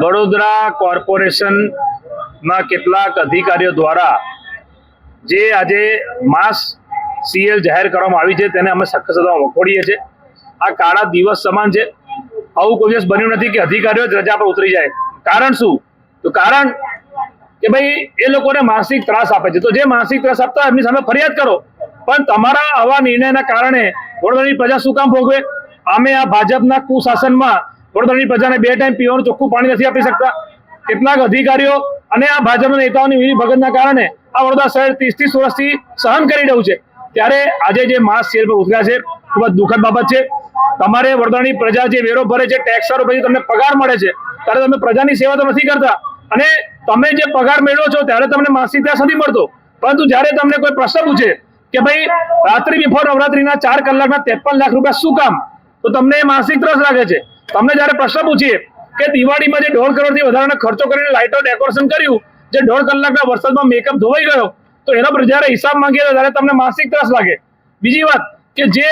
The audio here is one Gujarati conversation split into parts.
વડોદરા કોર્પોરેશનના કેટલાક અધિકારીઓ દ્વારા જે આજે માસ સીએલ જાહેર કરવામાં આવી છે તેને અમે સખત વખોડીએ છીએ। આ કાળા દિવસ સમાન છે। આવું કોઈ દિવસ બન્યું નથી કે અધિકારીઓ જ રજા પર ઉતરી જાય। કારણ શું? તો કારણ કે ભાઈ એ લોકોને માનસિક ત્રાસ આપે છે, તો જે માનસિક ત્રાસ આપતા હોય એમની સામે ફરિયાદ કરો, પણ તમારા આવા નિર્ણયના કારણે વડોદરાની પ્રજા શું કામ ભોગવે? અમે આ ભાજપના કુશાસનમાં વડોદરાની પ્રજાને 2 ટાઈમ પીવાનું ચોખ્ખું પાણી નથી આપી શકતા। કેટલાક અધિકારીઓ અને આ ભાજપના નેતાઓની મિલીભગતના કારણે આ વડોદરા શહેર 30 વર્ષથી સહન કરી રહ્યું છે। ત્યારે આજે જે માસ સેલ પર ઉતર્યા છે ખૂબ જ દુઃખદ બાબત છે। તમારે વડોદરાની પ્રજા જે વેરો ભરે છે, ટેક્સરો પછી તમને પગાર મળે છે, ત્યારે તમે પ્રજાની સેવા તો નથી કરતા, અને તમે જે પગાર મેળવો છો ત્યારે તમને માનસિક ત્રાસ નથી મળતો। પરંતુ જ્યારે તમને કોઈ પ્રશ્ન પૂછે કે ભાઈ રાત્રિ બિફોર નવરાત્રીના 4 કલાકના 53 લાખ રૂપિયા શું કામ, તો તમને માનસિક ત્રાસ લાગે છે। તમને જ્યારે પ્રશ્ન પૂછીએ કે દિવાળીમાં જે 1.5 કરોડથી વધારાનો ખર્ચો કરીને લાઇટો ડેકોરેશન કર્યું, જે 1.5 કલાકના વરસાદમાં મેકઅપ ધોવાઈ ગયો, તો એનો પર જ્યારે હિસાબ માંગીએ ત્યારે તમને માનસિક ત્રાસ લાગે। બીજી વાત કે જે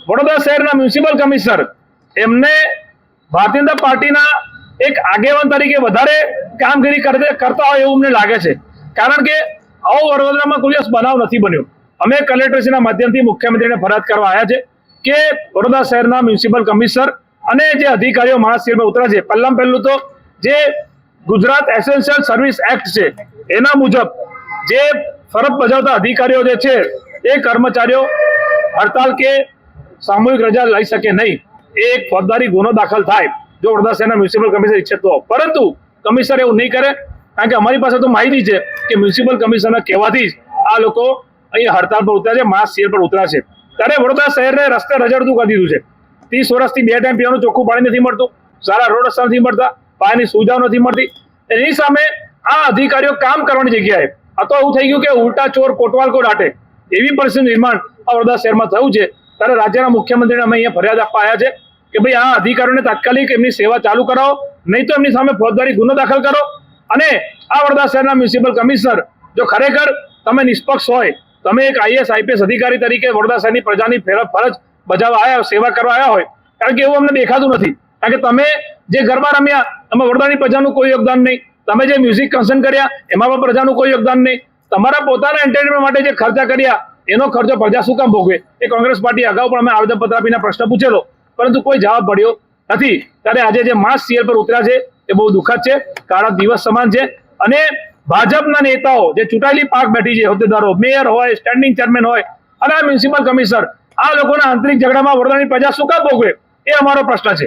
વડોદરા શહેરના મ્યુનિસિપલ કમિશનર એમને ભારતીય જનતા પાર્ટીના એક આગેવાન તરીકે વધારે કામગીરી કરતા હોય એવું અમને લાગે છે, કારણ કે આવો વડોદરામાં કોઈ દિવસ બનાવ નથી બન્યો। અમે કલેક્ટરશ્રીના માધ્યમથી મુખ્યમંત્રીને ફરિયાદ કરવા આવ્યા છે કે વડોદરા શહેરના મ્યુનિસિપલ કમિશનર અને જે અધિકારીઓ મહાશિબિરમાં ઉતર્યા છે, પહેલું તો જે ગુજરાત એસેન્શિયલ સર્વિસ એક્ટ છે એના મુજબ જે ફરજ બજાવતા અધિકારીઓ જે છે એ કર્મચારીઓ હડતાલ કે સામૂહિક રજા લઈ શકે નહીં। એ એક ફોજદારી ગુનો દાખલ થાય જો વડોદરા શહેરના મ્યુનિસિપલ કમિશનર ઈચ્છે તો, પરંતુ કમિશનર એવું નહીં કરે, કારણ કે અમારી પાસે તો માહિતી છે કે મ્યુનિસિપલ કમિશનરના કહેવાથી જ આ લોકો અહીં હડતાલ પર ઉતર્યા છે, માસ સીએલ પર ઉતર્યા છે। ત્યારે વડોદરા શહેરને રસ્તે રજડતું કરી દીધું છે। 30 વર્ષથી 2 ટાઈમ પીવાનું ચોખ્ખું પાણી નથી મળતું, સારા રોડ રસ્તા નથી મળતા, પાયાની સુવિધાઓ નથી મળતી। એની સામે આ અધિકારીઓ કામ કરવાની જગ્યાએ આ તો એવું થઈ ગયું કે ઉલટા ચોર કોટવાલ કો ડાટે, એવી પરિસ્થિતિનું નિર્માણ આ વડોદરા શહેરમાં થયું છે। ત્યારે રાજ્યના મુખ્યમંત્રીને અમે અહીંયા ફરિયાદ આપવા આવ્યા છે કે ભાઈ આ અધિકારીઓને તાત્કાલિક એમની સેવા ચાલુ કરાવો, નહીં તો એમની સામે ફોજદારી ગુનો દાખલ કરો। અને આ વડોદરા શહેરના મ્યુનિસિપલ કમિશનર જો ખરેખર તમે નિષ્પક્ષ હોય, તમે એક આઈએસ આઈપીએસ અધિકારી તરીકે વડોદરા શહેરની પ્રજાની ફરજ બજાવવા આવ્યા, સેવા કરવા આવ્યા હોય, કારણ કે એવું અમને દેખાતું નથી। કારણ કે તમે જે ગરબા રમ્યા એમાં વડોદરાની પ્રજાનું કોઈ યોગદાન નહીં, તમે જે મ્યુઝિક કન્સર્ન કર્યા એમાં પણ પ્રજાનું કોઈ યોગદાન નહીં, તમારા પોતાના એન્ટરટેનમેન્ટ માટે જે ખર્ચા કર્યા એનો ખર્ચો પ્રજા શું કામ ભોગવે? એ કોંગ્રેસ પાર્ટી અગાઉ પણ અમે આવેદનપત્ર આપીને પ્રશ્ન પૂછેલો, પરંતુ કોઈ જવાબ મળ્યો નથી। ત્યારે આજે જે માસ સીએલ પર ઉતર્યા છે એ બહુ દુઃખદ છે, કાળા દિવસ સમાન છે। અને ભાજપના નેતાઓ જે ચૂંટાયેલી પાક બેઠી છે, હોદ્દેદારો, મેયર હોય, સ્ટેન્ડિંગ ચેરમેન હોય અને આ મ્યુનિસિપલ કમિશનર, આ લોકોના આંતરિક ઝઘડામાં વડોદરાની પ્રજા શું કામ ભોગવે? એ અમારો પ્રશ્ન છે।